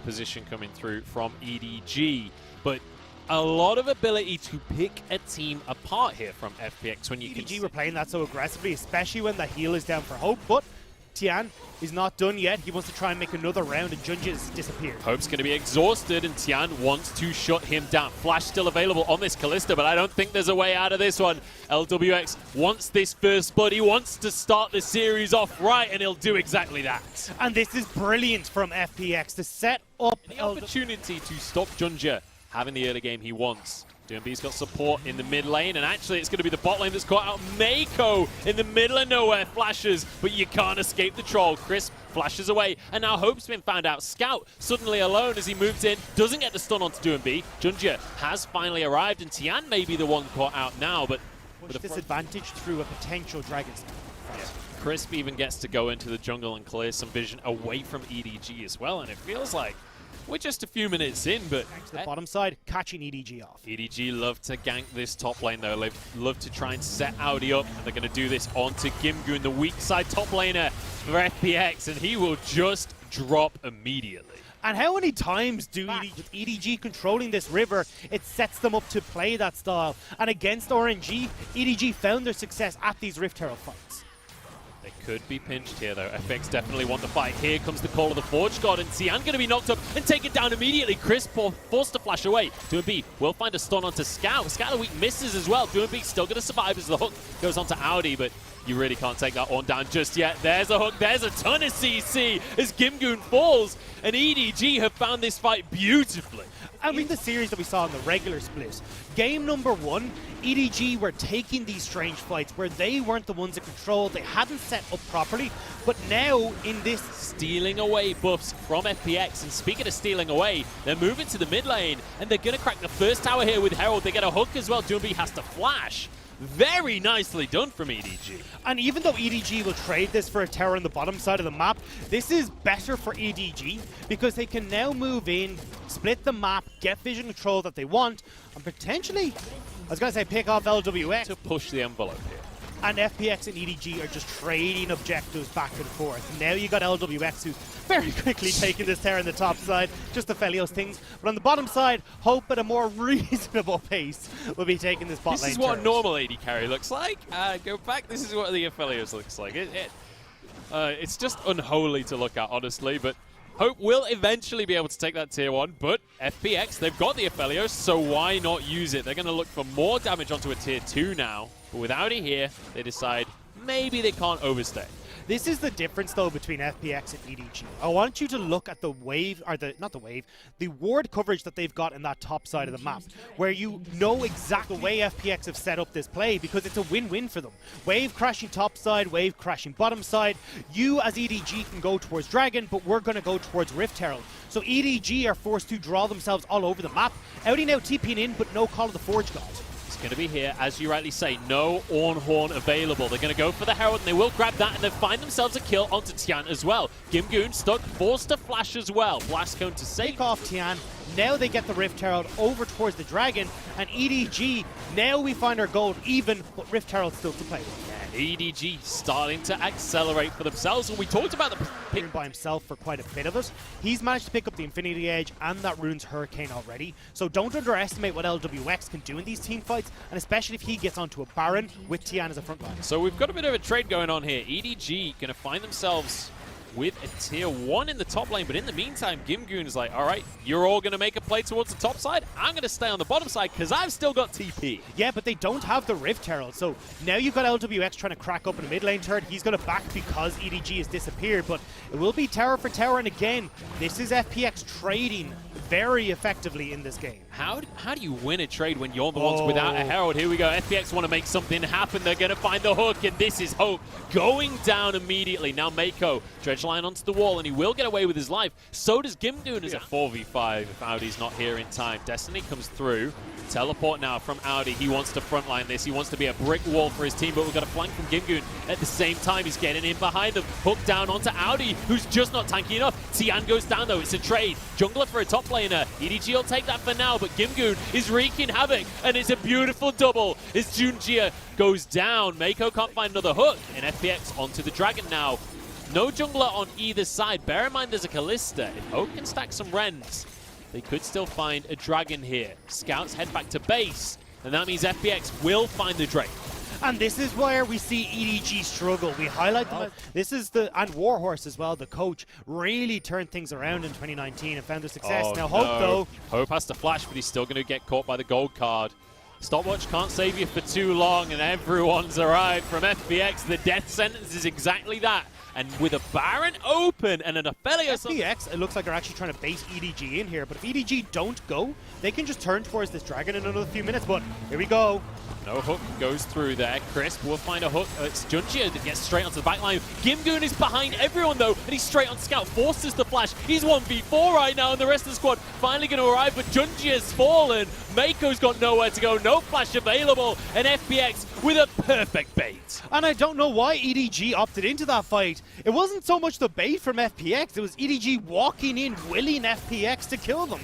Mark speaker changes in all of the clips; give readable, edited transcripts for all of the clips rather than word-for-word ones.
Speaker 1: position coming through from EDG. But a lot of ability to pick a team apart here from FPX when you
Speaker 2: EDG were playing that so aggressively, especially when the heal is down for Hope, but Tian is not done yet. He wants to try and make another round, and Junji has disappeared.
Speaker 1: Hope's going to be exhausted, and Tian wants to shut him down. Flash still available on this Kalista, but I don't think there's a way out of this one. LWX wants this first blood. He wants to start the series off right, and he'll do exactly that.
Speaker 2: And this is brilliant from FPX to set up
Speaker 1: the opportunity to stop Junji having the early game he wants. DMB's got support in the mid lane, and actually it's going to be the bot lane that's caught out. Mako in the middle of nowhere flashes, but you can't escape the troll. Crisp flashes away, and now Hope's been found out. Scout suddenly alone as he moves in, doesn't get the stun onto DMB. Junji has finally arrived, and Tian may be the one caught out now, but
Speaker 2: push disadvantage through a potential Dragon Stone.
Speaker 1: Yeah. Crisp even gets to go into the jungle and clear some vision away from EDG as well, and it feels like we're just a few minutes in, but
Speaker 2: to the bottom side, catching EDG off.
Speaker 1: EDG love to gank this top lane, though. They love to try and set Audi up, and they're going to do this onto Gimgoon, the weak side top laner for FPX, and he will just drop immediately.
Speaker 2: And how many times do with EDG controlling this river, it sets them up to play that style? And against RNG, EDG found their success at these Rift Herald fights.
Speaker 1: They could be pinched here, though. FX definitely want the fight. Here comes the call of the Forge God, and Tian going to be knocked up and taken down immediately. Crisp forced to flash away. DMB will find a stun onto Scout. Scout the weak misses as well. DMB still going to survive as the hook goes onto Audi, but you really can't take that one down just yet. There's a hook. There's a ton of CC as Gimgoon falls, and EDG have found this fight beautifully.
Speaker 2: I mean, the series that we saw in the regular split, game number 1, EDG were taking these strange fights where they weren't the ones that controlled, they hadn't set up properly, but now in this
Speaker 1: stealing away buffs from FPX, and speaking of stealing away, they're moving to the mid lane, and they're going to crack the first tower here with Herald. They get a hook as well. Dumby has to flash. Very nicely done from EDG.
Speaker 2: And even though EDG will trade this for a tower on the bottom side of the map, this is better for EDG because they can now move in, split the map, get vision control that they want, and potentially, I was going to say pick off LWX.
Speaker 1: To push the envelope here.
Speaker 2: And FPX and EDG are just trading objectives back and forth. Now you got LWX who's very quickly taking this tower on the top side, just the Felios things. But on the bottom side, Hope at a more reasonable pace will be taking this bot lane.
Speaker 1: This is what a normal AD carry looks like. Go back, this is what the Aphelios looks like. It's just unholy to look at, honestly, but Hope will eventually be able to take that tier 1, but FPX, they've got the Aphelios, so why not use it? They're going to look for more damage onto a tier 2 now, but with Audi here, they decide maybe they can't overstay.
Speaker 2: This is the difference, though, between FPX and EDG. I want you to look at the wave, or the ward coverage that they've got in that top side of the map, where you know exactly the way FPX have set up this play, because it's a win-win for them. Wave crashing top side, wave crashing bottom side. You, as EDG, can go towards Dragon, but we're going to go towards Rift Herald. So EDG are forced to draw themselves all over the map. Audi now TPing in, but no Call of the Forge God.
Speaker 1: Going to be here, as you rightly say, no Ornhorn available. They're going to go for the Herald, and they will grab that, and they find themselves a kill onto Tian as well. Gimgoon stuck, forced to flash as well. Blast cone to save.
Speaker 2: Take off Tian. Now they get the Rift Herald over towards the Dragon, and EDG, now we find our gold even, but Rift Herald still to play with.
Speaker 1: EDG starting to accelerate for themselves, and we talked about the
Speaker 2: pick by himself for quite a bit of it. He's managed to pick up the Infinity Edge and that Rune's Hurricane already, so don't underestimate what LWX can do in these team fights, and especially if he gets onto a Baron with Tian as a front line.
Speaker 1: So we've got a bit of a trade going on here. EDG going to find themselves with a tier 1 in the top lane, but in the meantime, Gimgoon is like, all right, you're all going to make a play towards the top side. I'm going to stay on the bottom side because I've still got TP.
Speaker 2: Yeah, but they don't have the Rift Herald, so now you've got LWX trying to crack up in a mid lane turret. He's going to back because EDG has disappeared, but it will be tower for tower, and again, this is FPX trading very effectively in this game.
Speaker 1: How do you win a trade when you're the ones without a Herald? Here we go. FPX want to make something happen. They're going to find the hook, and this is Hope going down immediately. Now Mako, dredge line onto the wall, and he will get away with his life. So does Gimgoon as a 4v5 if Audi's not here in time. Destiny comes through. Teleport now from Audi. He wants to frontline this. He wants to be a brick wall for his team, but we've got a flank from Gimgoon. At the same time, he's getting in behind them. Hook down onto Audi, who's just not tanky enough. Tian goes down, though. It's a trade. Jungler for a top laner. EDG will take that for now, but Gimgoon is wreaking havoc, and it's a beautiful double as Junjia goes down. Mako can't find another hook, and FPX onto the Dragon now. No jungler on either side. Bear in mind there's a Kalista. If Hope can stack some Rens, they could still find a Dragon here. Scouts head back to base, and that means FPX will find the Drake.
Speaker 2: And this is where we see EDG struggle. We highlight them. This is and Warhorse as well, the coach, really turned things around in 2019 and found their success.
Speaker 1: Oh,
Speaker 2: now Hope though.
Speaker 1: Hope has to flash, but he's still going to get caught by the gold card. Stopwatch can't save you for too long, and everyone's arrived from FPX. The death sentence is exactly that. And with a Baron open and an Aphelios...
Speaker 2: FPX, it looks like they're actually trying to base EDG in here, but if EDG don't go, they can just turn towards this Dragon in another few minutes, but here we go.
Speaker 1: No hook goes through there. Crisp will find a hook. It's Junjia that gets straight onto the back line. Gimgoon is behind everyone, though, and he's straight on Scout. Forces the flash. He's 1v4 right now, and the rest of the squad finally going to arrive, but Junjia's fallen. Mako's got nowhere to go. No flash available, and FPX with a perfect bait.
Speaker 2: And I don't know why EDG opted into that fight. It wasn't so much the bait from FPX. It was EDG walking in, willing FPX to kill them.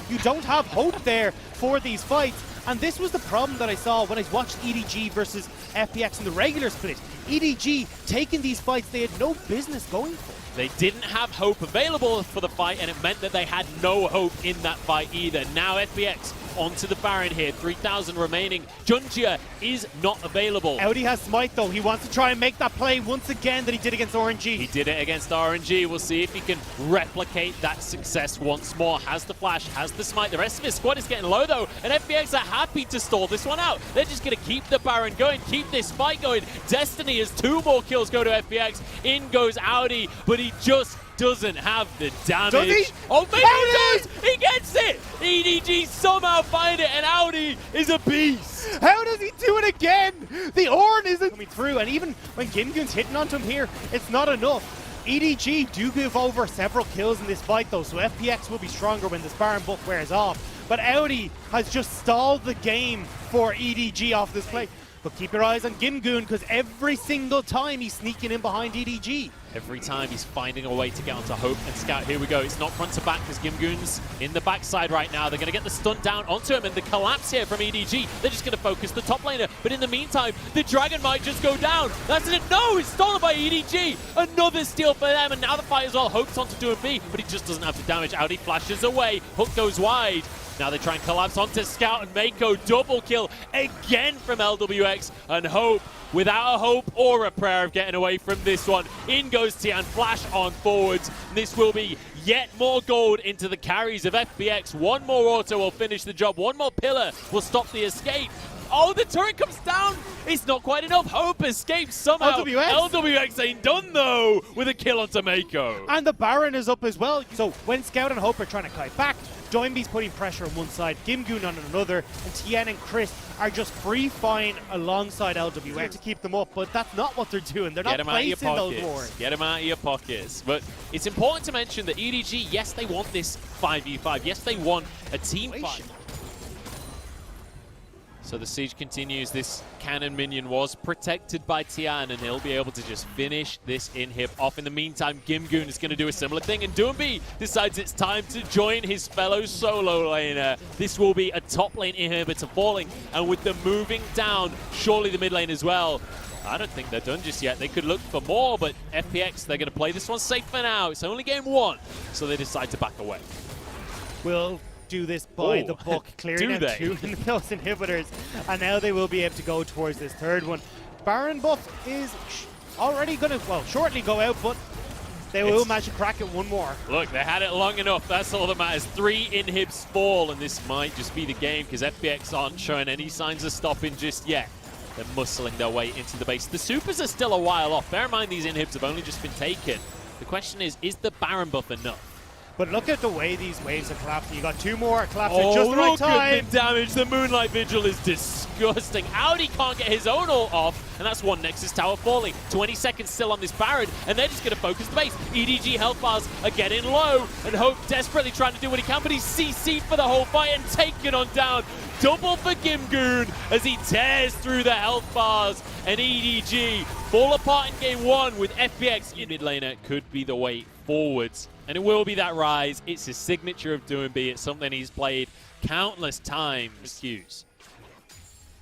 Speaker 2: You don't have hope there for these fights. And this was the problem that I saw when I watched EDG versus FPX in the regular split. EDG taking these fights they had no business going for.
Speaker 1: They didn't have hope available for the fight, and it meant that they had no hope in that fight either. Now FPX onto the Baron here, 3,000 remaining. Junjia is not available.
Speaker 2: Audi has Smite though. He wants to try and make that play once again that he did against RNG.
Speaker 1: He did it against RNG. We'll see if he can replicate that success once more. Has the flash, has the Smite. The rest of his squad is getting low though, and FPX are happy to stall this one out. They're just going to keep the Baron going, keep this fight going. Destiny has 2 more kills go to FPX. In goes Audi, but he just doesn't have the damage.
Speaker 2: Does he?
Speaker 1: Oh, maybe he does! He gets it! EDG somehow find it, and Audi is a beast.
Speaker 2: How does he do it again? The Ornn isn't coming through, and even when Gimgoon's hitting onto him here, it's not enough. EDG do give over several kills in this fight though, so FPX will be stronger when this Baron buff wears off. But Audi has just stalled the game for EDG off this play. But keep your eyes on Gimgoon, because every single time he's sneaking in behind EDG.
Speaker 1: Every time he's finding a way to get onto Hope and Scout. Here we go. It's not front to back because Gimgoon's in the backside right now. They're going to get the stun down onto him, and the collapse here from EDG. They're just going to focus the top laner. But in the meantime, the Dragon might just go down. That's it. No, it's stolen by EDG. Another steal for them, and now the fight as well. Hope's onto 2 and B, but he just doesn't have the damage. Audi flashes away. Hook goes wide. Now they try and collapse onto Scout, and Mako double kill again from LWX, and Hope without a hope or a prayer of getting away from this one. In goes Tian, flash on forwards. This will be yet more gold into the carries of FPX. One more auto will finish the job. One more pillar will stop the escape. Oh, the turret comes down. It's not quite enough. Hope escapes somehow. LWX ain't done, though, with a kill onto Mako.
Speaker 2: And the Baron is up as well. So when Scout and Hope are trying to kite back, Doinby's putting pressure on one side, Gimgoon on another, and Tien and Chris are just free fine alongside LWX to keep them up, but that's not what they're doing. They're not placing those wards.
Speaker 1: Get them out of your pockets. But it's important to mention that EDG, yes, they want this 5v5. Yes, they want a team fight. So the siege continues. This cannon minion was protected by Tian, and he'll be able to just finish this inhib off. In the meantime, Gimgoon is going to do a similar thing, and Doomby decides it's time to join his fellow solo laner. This will be a top lane inhibitor falling, and with them moving down, surely the mid lane as well. I don't think they're done just yet. They could look for more, but FPX, they're going to play this one safe for now. It's only game 1, so they decide to back away.
Speaker 2: Will do this by the book, clearing out 2 of those inhibitors, and now they will be able to go towards this 3rd one. Baron buff is already going to, well, shortly go out, but they will manage to crack it 1 more.
Speaker 1: Look, they had it long enough. That's all that matters. 3 inhibs fall, and this might just be the game because FPX aren't showing any signs of stopping just yet. They're muscling their way into the base. The supers are still a while off. Bear in mind these inhibs have only just been taken. The question is the Baron buff enough?
Speaker 2: But look at the way these waves are collapsing. You got 2 more collapsing at just the right time.
Speaker 1: Look at the damage. The Moonlight Vigil is disgusting. Audi can't get his own ult off, and that's one Nexus Tower falling. 20 seconds still on this Baron, and they're just going to focus the base. EDG health bars are getting low, and Hope desperately trying to do what he can, but he's CC'd for the whole fight and taken on down. Double for Gimgoon as he tears through the health bars, and EDG fall apart in game 1 with FPX in mid laner. Could be the way forwards. And it will be that rise. It's his signature of Doomby. It's something he's played countless times. Hughes.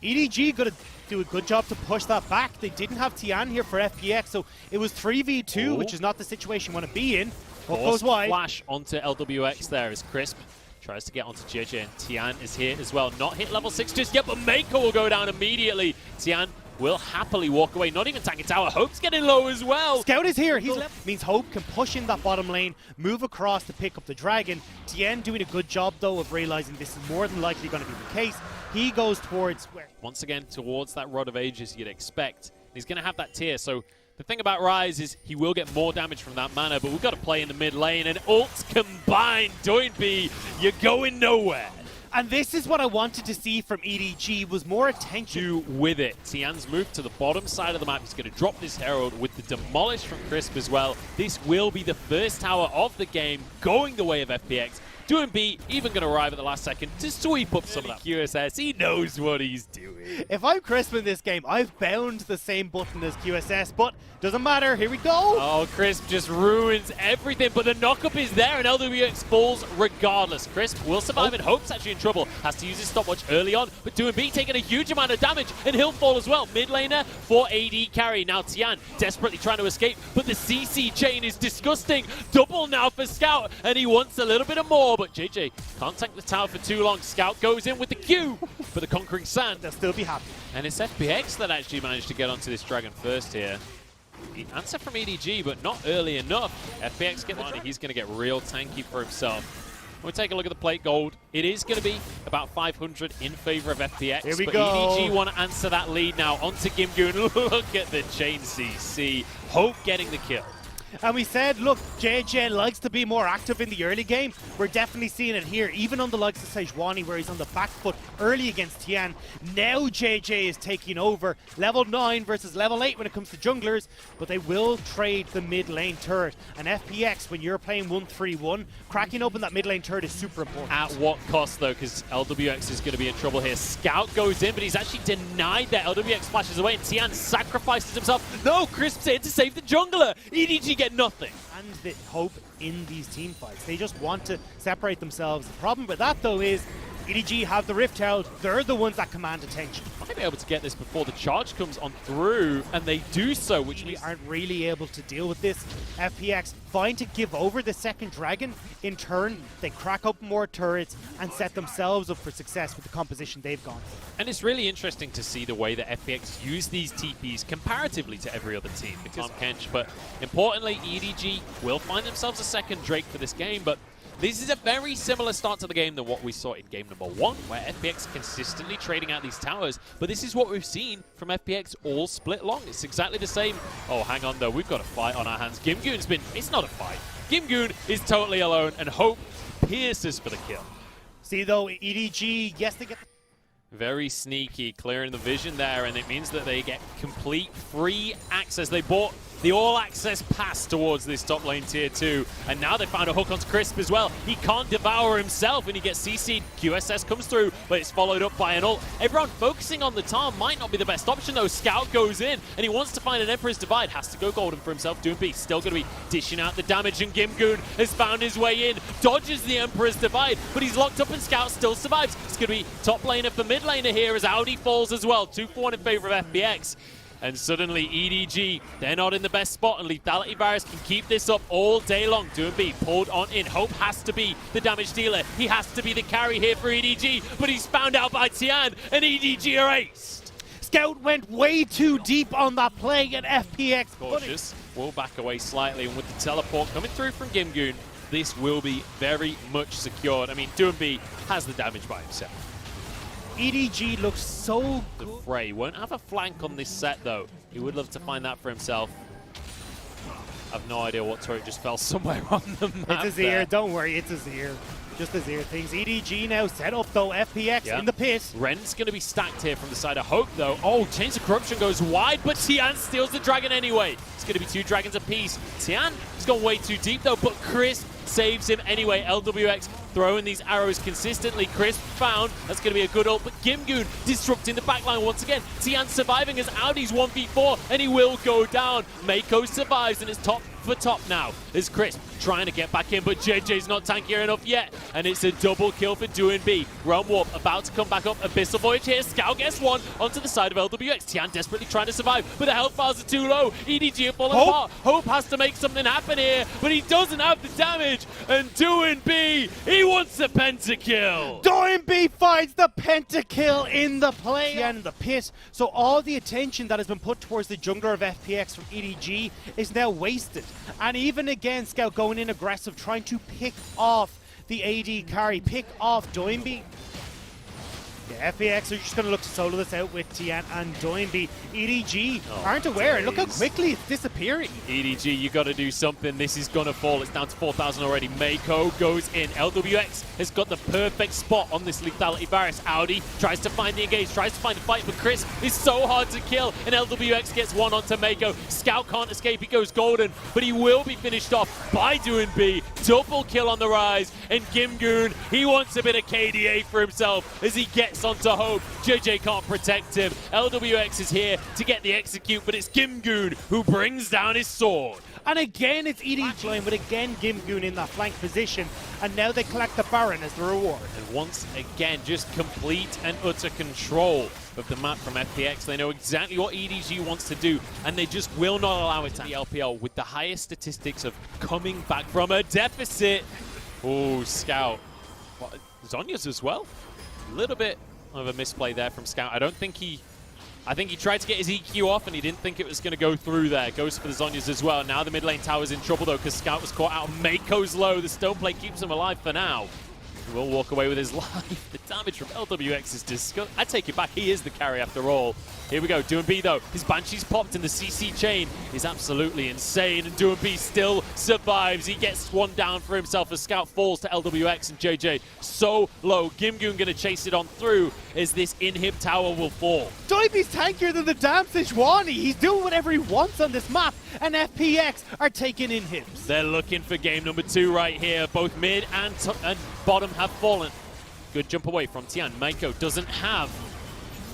Speaker 2: EDG gonna do a good job to push that back. They didn't have Tian here for FPX, so it was 3v2, which is not the situation you want to be in. What goes wide?
Speaker 1: Flash onto LWX there as Crisp tries to get onto JJ, and Tian is here as well. Not hit level 6 just yet, but Mako will go down immediately. Tian will happily walk away, not even tanking tower. Hope's getting low as well.
Speaker 2: Scout is here. He's left. Means Hope can push in that bottom lane, move across to pick up the dragon. Tien doing a good job, though, of realizing this is more than likely going to be the case. He goes towards where?
Speaker 1: Once again, towards that Rod of Ages you'd expect. He's going to have that tier, so the thing about Ryze is he will get more damage from that mana, but we've got to play in the mid lane, and ults combined. Doinby, you're going nowhere.
Speaker 2: And this is what I wanted to see from EDG, was more attention.
Speaker 1: Do with it. Tian's moved to the bottom side of the map. He's going to drop this Herald with the Demolish from Crisp as well. This will be the first tower of the game, going the way of FPX. Doinby even going to arrive at the last second to sweep up some of that QSS. He knows what he's doing.
Speaker 2: If I'm Crisp in this game, I've bound the same button as QSS, but doesn't matter. Here we go.
Speaker 1: Oh, Crisp just ruins everything, but the knockup is there, and LWX falls regardless. Crisp will survive, and Hope's actually in trouble. Has to use his stopwatch early on, but Doinby taking a huge amount of damage, and he'll fall as well. Mid laner for AD carry. Now Tian desperately trying to escape, but the CC chain is disgusting. Double now for Scout, and he wants a little bit of more, but JJ can't tank the tower for too long. Scout goes in with the Q for the Conquering Sand.
Speaker 2: They'll still be happy.
Speaker 1: And it's FPX that actually managed to get onto this dragon first here. The answer from EDG, but not early enough. FPX get money. He's going to get real tanky for himself. We'll take a look at the plate gold. It is going to be about 500 in favor of FPX.
Speaker 2: Here we
Speaker 1: but
Speaker 2: go.
Speaker 1: EDG want to answer that lead now. Onto Gimgoon. Look at the chain CC. Hope getting the kill.
Speaker 2: And we said, look, JJ likes to be more active in the early game. We're definitely seeing it here, even on the likes of Sejuani, where he's on the back foot early against Tian. Now JJ is taking over. Level 9 versus level 8 when it comes to junglers, but they will trade the mid lane turret. And FPX, when you're playing 1-3-1, cracking open that mid lane turret is super important.
Speaker 1: At what cost, though? Because LWX is going to be in trouble here. Scout goes in, but he's actually denied that. LWX flashes away, and Tian sacrifices himself. No, Crisp's in to save the jungler. EDG get nothing.
Speaker 2: And the Hope in these team fights. They just want to separate themselves. The problem with that, though, is EDG have the Rift Herald. They're the ones that command attention.
Speaker 1: Might be able to get this before the charge comes on through, and they do so, which
Speaker 2: We
Speaker 1: means
Speaker 2: aren't really able to deal with this. FPX find to give over the second dragon. In turn, they crack open more turrets and set themselves up for success with the composition they've gone.
Speaker 1: And it's really interesting to see the way that FPX use these TPs comparatively to every other team. Because Kench, but importantly, EDG will find themselves a second Drake for this game, but this is a very similar start to the game than what we saw in game number 1, where FPX consistently trading out these towers. But this is what we've seen from FPX all split long. It's exactly the same. Oh, hang on, though. We've got a fight on our hands. Gimgoon's been... It's not a fight. Gimgoon is totally alone, and Hope pierces for the kill.
Speaker 2: See, though, EDG, yes, they get...
Speaker 1: Very sneaky, clearing the vision there, and it means that they get complete free access. They bought the all-access pass towards this top lane tier 2, and now they found a hook onto Crisp as well. He can't devour himself, and he gets CC'd. QSS comes through, but it's followed up by an ult. Everyone focusing on the Tarn might not be the best option, though. Scout goes in, and he wants to find an Emperor's Divide. Has to go golden for himself. Doinby still going to be dishing out the damage, and Gimgoon has found his way in. Dodges the Emperor's Divide, but he's locked up, and Scout still survives. It's going to be top laner for mid laner here as Audi falls as well. 2-for-1 in favor of FPX. And suddenly EDG, they're not in the best spot, and Lethality Virus can keep this up all day long. Doinby pulled on in. Hope has to be the damage dealer. He has to be the carry here for EDG, but he's found out by Tian, and EDG are aced.
Speaker 2: Scout went way too deep on that play, and FPX
Speaker 1: Cautious, will back away slightly, and with the teleport coming through from Gimgoon, this will be very much secured. I mean, Doinby has the damage by himself.
Speaker 2: EDG looks so
Speaker 1: The
Speaker 2: good.
Speaker 1: Frey won't have a flank on this set, though. He would love to find that for himself. I've no idea what turret just fell somewhere on the map.
Speaker 2: It's a Zir, don't worry, it's a Zir. Just a Zir things. EDG now set up, though. FPX in the pit.
Speaker 1: Ren's going to be stacked here from the side of Hope, though. Oh, Chains of Corruption goes wide, but Tian steals the dragon anyway. It's going to be 2 dragons apiece. Tian has gone way too deep, though, but Crisp saves him anyway. LWX throwing these arrows consistently. Crisp found. That's going to be a good ult, but Gimgoon disrupting the backline once again. Tian surviving as Audi's 1v4, and he will go down. Mako survives, and it's top for top now as Crisp trying to get back in, but JJ's not tankier enough yet, and it's a double kill for DoinB. Realm Warp about to come back up. Abyssal Voyage here. Scout gets one onto the side of LWX. Tian desperately trying to survive, but the health bars are too low. EDG are falling apart. Hope has to make something happen here, but he doesn't have the damage, and DoinB, he wants a pentakill.
Speaker 2: DoinB finds the pentakill in the play and in the pit, so all the attention that has been put towards the jungler of FPX from EDG is now wasted. And even again, Scout going in aggressive, trying to pick off the AD carry, pick off DoinB. Yeah, FPX are just going to look to solo this out with Tian and DoinB. EDG aren't aware. Look how quickly it's disappearing.
Speaker 1: EDG, you got to do something. This is going to fall. It's down to 4,000 already. Mako goes in. LWX has got the perfect spot on this lethality virus. Audi tries to find the engage, tries to find the fight, but Chris is so hard to kill, and LWX gets one onto Mako. Scout can't escape. He goes golden, but he will be finished off by DoinB. Double kill on the rise, and Gimgoon, he wants a bit of KDA for himself as he gets onto Hope. JJ can't protect him. LWX is here to get the execute, but it's Gimgoon who brings down his sword.
Speaker 2: And again, it's EDG line, but again, Gimgoon in that flank position. And now they collect the Baron as the reward.
Speaker 1: And once again, just complete and utter control of the map from FPX. They know exactly what EDG wants to do, and they just will not allow it to the LPL with the highest statistics of coming back from a deficit. Oh, Scout. What, Zhonya's as well? A little bit of a misplay there from Scout. I think he tried to get his EQ off, and he didn't think it was going to go through there. Goes for the Zhonya's as well. Now the mid lane tower's in trouble, though, because Scout was caught out. Mako's low. The stone plate keeps him alive for now. He will walk away with his life. The damage from LWX is disgusting. I take it back. He is the carry after all. Here we go. DoinB, though. His Banshee's popped, and the CC chain is absolutely insane. And DoinB still survives. He gets one down for himself as Scout falls to LWX and JJ. So low. Gimgoon going to chase it on through as this inhib tower will fall.
Speaker 2: DoinB's tankier than the damn Sejuani. He's doing whatever he wants on this map, and FPX are taking inhibs.
Speaker 1: They're looking for game number 2 right here. Both mid and bottom have fallen. Good jump away from Tian. Mako doesn't have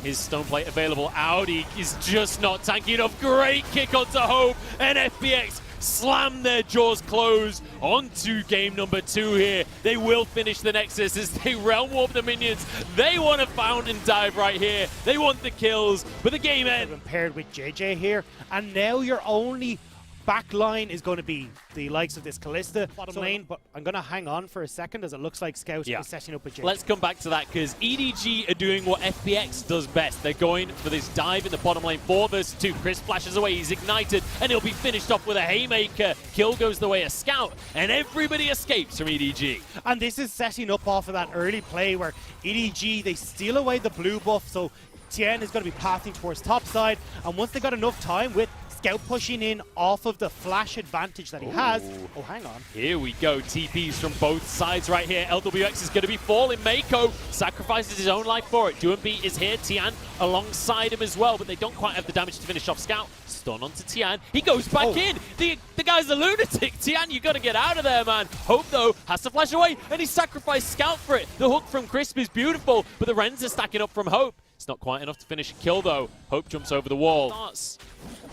Speaker 1: his stone plate available. Audi is just not tanky enough. Great kick onto Hope, and FPX slam their jaws closed onto game number 2 here. They will finish the Nexus as they realm warp the minions. They want a fountain dive right here. They want the kills, but the game ends.
Speaker 2: Paired with JJ here, and now your only back line is going to be the likes of this Kalista bottom lane, but I'm going to hang on for a second as it looks like Scout is setting up with JJ.
Speaker 1: Let's come back to that, because EDG are doing what FPX does best. They're going for this dive in the bottom lane. 4 versus 2. Chris flashes away. He's ignited, and he'll be finished off with a haymaker. Kill goes the way of Scout, and everybody escapes from EDG.
Speaker 2: And this is setting up off of that early play where EDG, they steal away the blue buff, so Tian is going to be passing towards top side, and once they got enough time with Scout pushing in off of the flash advantage that he has. Oh, hang on.
Speaker 1: Here we go. TPs from both sides right here. LWX is going to be falling. Mako sacrifices his own life for it. DoinB is here. Tian alongside him as well, but they don't quite have the damage to finish off Scout. Stun onto Tian. He goes back in. The guy's a lunatic. Tian, you got to get out of there, man. Hope, though, has to flash away, and he sacrificed Scout for it. The hook from Crisp is beautiful, but the Rens are stacking up from Hope. It's not quite enough to finish a kill, though. Hope jumps over the wall. Starts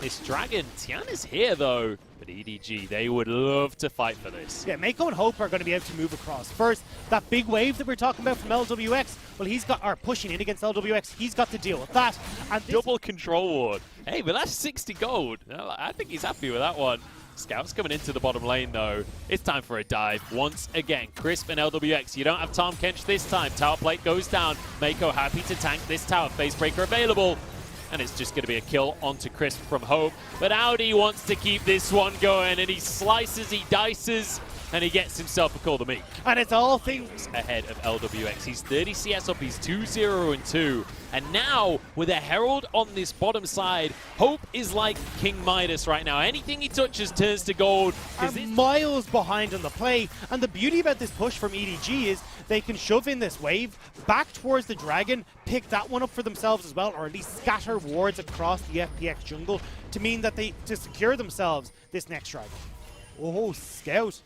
Speaker 1: this dragon. Tian is here, though. But EDG, they would love to fight for this.
Speaker 2: Yeah, Mako and Hope are going to be able to move across. First, that big wave that we're talking about from LWX, well, he's got, are pushing in against LWX. He's got to deal with that. And
Speaker 1: double control ward. Hey, but that's 60 gold. I think he's happy with that one. Scout's coming into the bottom lane, though. It's time for a dive once again. Crisp and LWX. You don't have Tom Kench this time. Tower plate goes down. Mako happy to tank this tower. Facebreaker available. And it's just going to be a kill onto Crisp from Hope. But Audi wants to keep this one going, and he slices, he dices, and he gets himself a Call the Meek.
Speaker 2: And it's all things
Speaker 1: ahead of LWX. He's 30 CS up, he's 2-0-2. And now, with a Herald on this bottom side, Hope is like King Midas right now. Anything he touches turns to gold.
Speaker 2: And miles behind on the play. And the beauty about this push from EDG is they can shove in this wave back towards the dragon, pick that one up for themselves as well, or at least scatter wards across the FPX jungle to mean that to secure themselves this next dragon. Oh, Scout.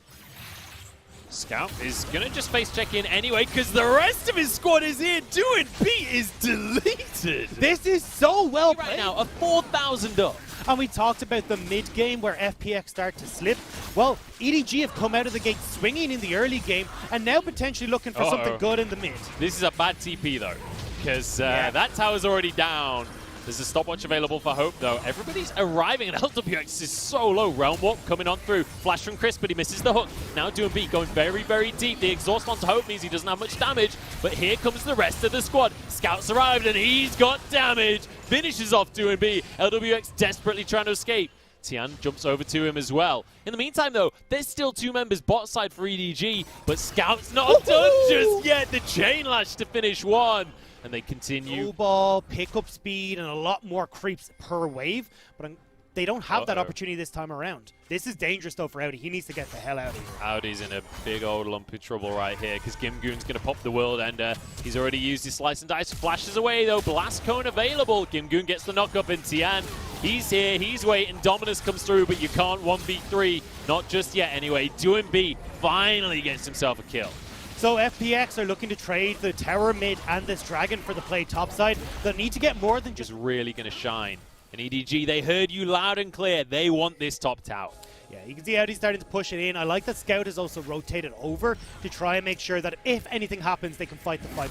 Speaker 1: Scout is going to just face check in anyway, because the rest of his squad is here. DoinB is deleted.
Speaker 2: This is so well played.
Speaker 1: Right now, a 4,000 up.
Speaker 2: And we talked about the mid-game where FPX start to slip. Well, EDG have come out of the gate swinging in the early game and now potentially looking for something good in the mid.
Speaker 1: This is a bad TP though, because that tower's already down. There's a stopwatch available for Hope, though. Everybody's arriving, and LWX is so low. Realm Warp coming on through. Flash from Chris, but he misses the hook. Now Doing B going very, very deep. The exhaust onto Hope means he doesn't have much damage, but here comes the rest of the squad. Scout's arrived, and he's got damage. Finishes off Doing B. LWX desperately trying to escape. Tian jumps over to him as well. In the meantime, though, there's still 2 members bot side for EDG, but Scout's not done just yet. The chain lash to finish 1. And they continue. Low
Speaker 2: ball, pickup speed, and a lot more creeps per wave. But they don't have that opportunity this time around. This is dangerous, though, for Audi. He needs to get the hell out of here.
Speaker 1: Audi's in a big old lump of trouble right here because Gimgoon's going to pop the world, and he's already used his slice and dice. Flashes away, though. Blast cone available. Gimgoon gets the knock up, and Tian, he's here. He's waiting. Dominus comes through, but you can't 1v3. Not just yet, anyway. Doing B finally gets himself a kill.
Speaker 2: So FPX are looking to trade the tower mid and this dragon for the play topside. They'll need to get more than just
Speaker 1: really going to shine. And EDG, they heard you loud and clear. They want this top tower.
Speaker 2: Yeah, you can see Audi's starting to push it in. I like that Scout has also rotated over to try and make sure that if anything happens, they can fight the 5v5.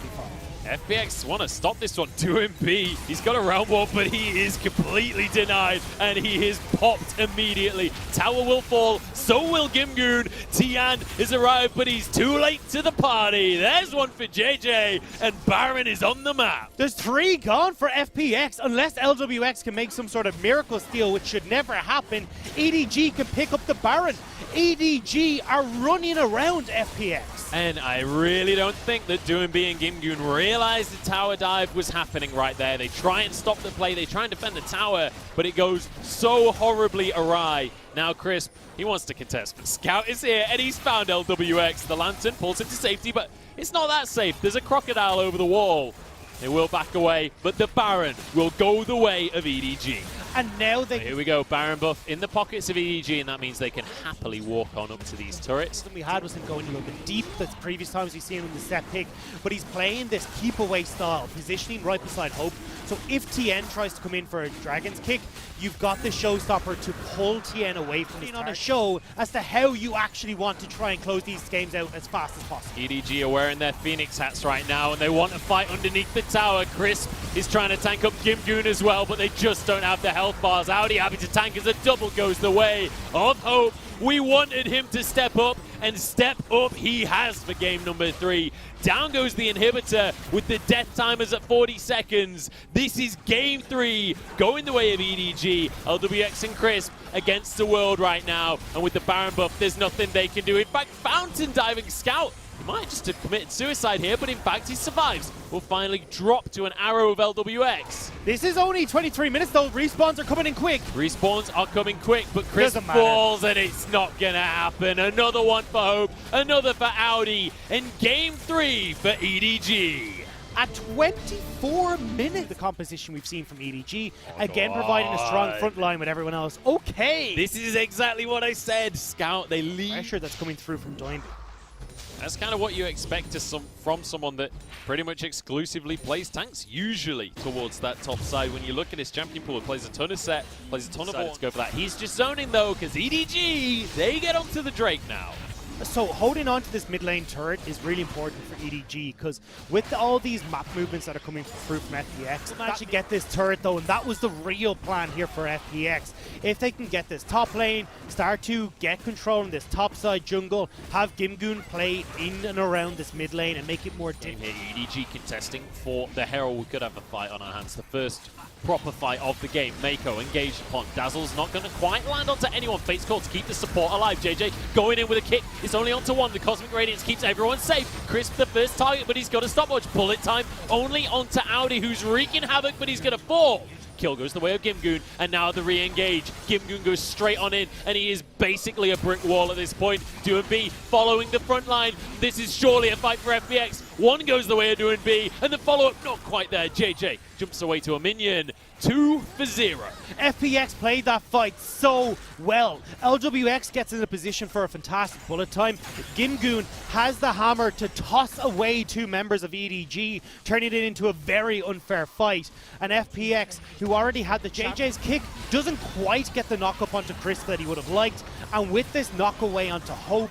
Speaker 1: FPX want to stop this one. Doing B. He's got a Realm Warp, but he is completely denied, and he is popped immediately. Tower will fall, so will Gimgoon. Tian has arrived, but he's too late to the party. There's one for JJ, and Baron is on the map.
Speaker 2: There's 3 gone for FPX. Unless LWX can make some sort of miracle steal, which should never happen, EDG can pick up the Baron. EDG are running around FPX.
Speaker 1: And I really don't think that Doing B and Gimgoon realized the tower dive was happening right there. They try and stop the play, they try and defend the tower, but it goes so horribly awry. Now Crisp, he wants to contest, but Scout is here, and he's found LWX. The Lantern pulls him to safety, but it's not that safe. There's a crocodile over the wall. They will back away, but the Baron will go the way of EDG.
Speaker 2: And now they...
Speaker 1: Here we go, Baron buff in the pockets of EDG, and that means they can happily walk on up to these turrets.
Speaker 2: What we had was him going a little bit deep. That's previous times we've seen him in the set pick, but he's playing this keep away style, positioning right beside Hope. So if TN tries to come in for a Dragon's Kick, you've got the showstopper to pull TN away from his on a show as to how you actually want to try and close these games out as fast as possible.
Speaker 1: EDG are wearing their Phoenix hats right now, and they want to fight underneath the tower. Crisp is trying to tank up Gimgoon as well, but they just don't have the health bars. Audi happy to tank as a double goes the way of Hope. We wanted him to step up, and step up he has for game number 3. Down goes the inhibitor with the death timers at 40 seconds. This is game 3, going the way of EDG. LWX and Crisp against the world right now, and with the Baron buff, there's nothing they can do. In fact, Fountain diving Scout, he might just have committed suicide here, but in fact he survives. Will finally drop to an arrow of LWX.
Speaker 2: This is only 23 minutes though. Respawns are coming in quick.
Speaker 1: Respawns are coming quick, but Chris falls, and it's not gonna happen. Another one for Hope, another for Audi, and game 3 for EDG.
Speaker 2: At 24 minutes, the composition we've seen from EDG, again providing a strong front line with everyone else. Okay.
Speaker 1: This is exactly what I said. Scout, they lead.
Speaker 2: Pressure that's coming through from Doing B.
Speaker 1: That's kind of what you expect from someone that pretty much exclusively plays tanks, usually towards that top side. When you look at his champion pool, plays a ton of set, plays a ton of ball. Let's go for that. He's just zoning though, because EDG, they get onto the Drake now.
Speaker 2: So holding on to this mid lane turret is really important for EDG, because with all these map movements that are coming through from FPX, they'll actually get this turret though, and that was the real plan here for FPX. If they can get this top lane, start to get control in this top side jungle, have Gimgoon play in and around this mid lane and make it more difficult.
Speaker 1: EDG contesting for the Herald. We could have a fight on our hands. The first proper fight of the game. Mako engaged upon. Dazzle's not going to quite land onto anyone. Fate's call to keep the support alive. JJ going in with a kick. It's only onto one. The Cosmic Radiance keeps everyone safe. Crisp the first target, but he's got a stopwatch. Bullet time only onto Audi, who's wreaking havoc, but he's going to fall. Kill goes the way of Gimgoon, and now the re-engage. Gimgoon goes straight on in, and he is basically a brick wall at this point. Doing B following the front line. This is surely a fight for FPX. One goes the way of doing B, and the follow-up not quite there. JJ jumps away to a minion. 2-0.
Speaker 2: FPX played that fight so well. LWX gets in a position for a fantastic bullet time. Gimgoon has the hammer to toss away two members of EDG, turning it into a very unfair fight. And FPX, who already had the JJ's kick, doesn't quite get the knock up onto Chris that he would have liked. And with this knock away onto Hope,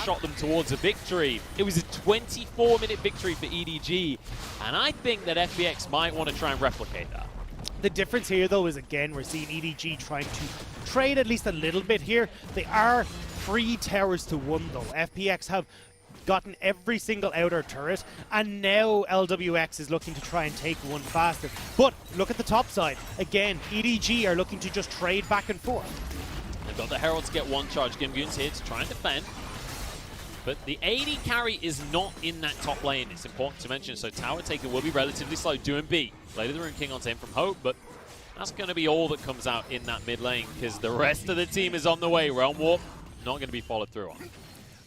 Speaker 1: shot them towards a victory. It was a 24-minute victory for EDG, and I think that FPX might want to try and replicate that.
Speaker 2: The difference here, though, is again, we're seeing EDG trying to trade at least a little bit here. They are 3 towers to 1, though. FPX have gotten every single outer turret, and now LWX is looking to try and take one faster. But look at the top side. Again, EDG are looking to just trade back and forth.
Speaker 1: They've got the Herald to get one charge. Gimgoon's here to try and defend. But the AD carry is not in that top lane. It's important to mention. So tower taker will be relatively slow doing B. Later the Rune King onto him from Hope, but that's going to be all that comes out in that mid lane because the rest of the team is on the way. Realm Warp not going to be followed through on.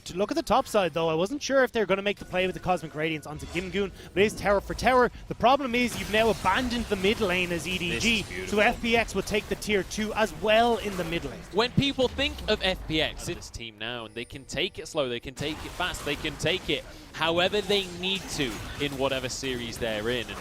Speaker 2: To look at the top side, though, I wasn't sure if they're going to make the play with the Cosmic Radiance onto Gimgoon, but it is tower for tower. The problem is you've now abandoned the mid lane as EDG, so FPX will take the tier 2 as well in the mid lane.
Speaker 1: When people think of FPX, it's team now, and they can take it slow, they can take it fast, they can take it however they need to in whatever series they're in. And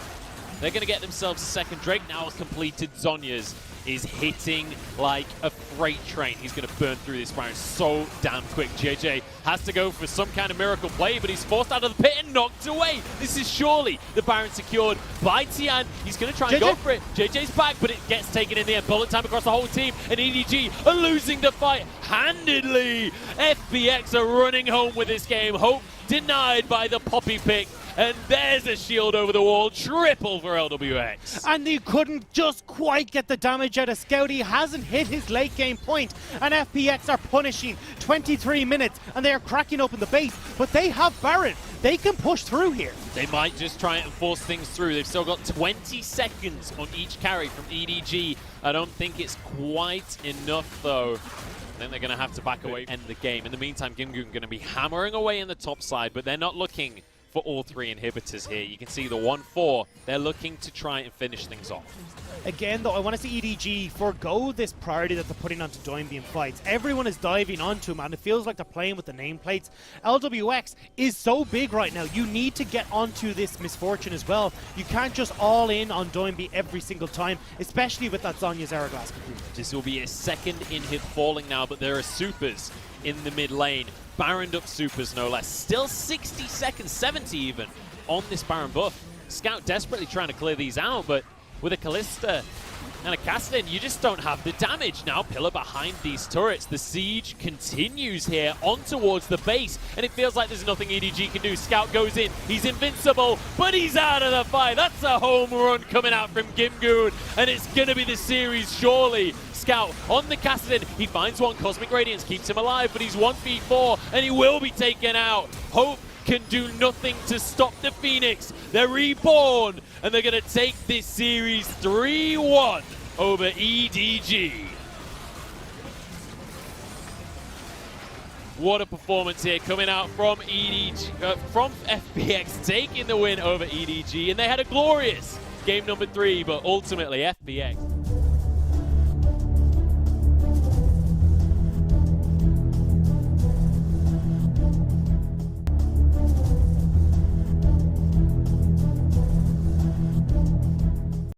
Speaker 1: they're going to get themselves a second Drake now. Completed. Zhonya's is hitting like a freight train. He's going to burn through this Baron so damn quick. JJ has to go for some kind of miracle play, but he's forced out of the pit and knocked away. This is surely the Baron secured by Tian. He's going to try and go for it. JJ's back, but it gets taken in the end. Bullet time across the whole team, and EDG are losing the fight handedly. FPX are running home with this game. Hope denied by the poppy pick. And there's a shield over the wall. Triple for LWX.
Speaker 2: And they couldn't just quite get the damage out of Scout. He hasn't hit his late game point. And FPX are punishing 23 minutes. And they are cracking open the base. But they have Baron. They can push through here.
Speaker 1: They might just try and force things through. They've still got 20 seconds on each carry from EDG. I don't think it's quite enough, though. Then they're going to have to back away and end the game. In the meantime, Gimgoon going to be hammering away in the top side, but they're not looking for all 3 inhibitors here. You can see the 1-4. They're looking to try and finish things off.
Speaker 2: Again, though, I want to see EDG forgo this priority that they're putting onto Doinby in fights. Everyone is diving onto him, and it feels like they're playing with the nameplates. LWX is so big right now. You need to get onto this misfortune as well. You can't just all in on Doinby every single time, especially with that Zhonya's Hourglass complete.
Speaker 1: This will be a second inhib falling now, but there are supers in the mid lane. Baroned up supers, no less. Still 60 seconds, 70 even, on this Baron buff. Scout desperately trying to clear these out, but with a Kalista and a Kassadin, you just don't have the damage. Now Pillar behind these turrets. The siege continues here on towards the base, and it feels like there's nothing EDG can do. Scout goes in. He's invincible, but he's out of the fight. That's a home run coming out from Gimgoon, and it's going to be the series, surely. Scout on the Kassadin. He finds one. Cosmic Radiance keeps him alive, but he's 1v4, and he will be taken out. Hope can do nothing to stop the Phoenix. They're reborn, and they're going to take this series 3-1 over EDG. What a performance here coming out from EDG, from FPX, taking the win over EDG, and they had a glorious game number 3, but ultimately FPX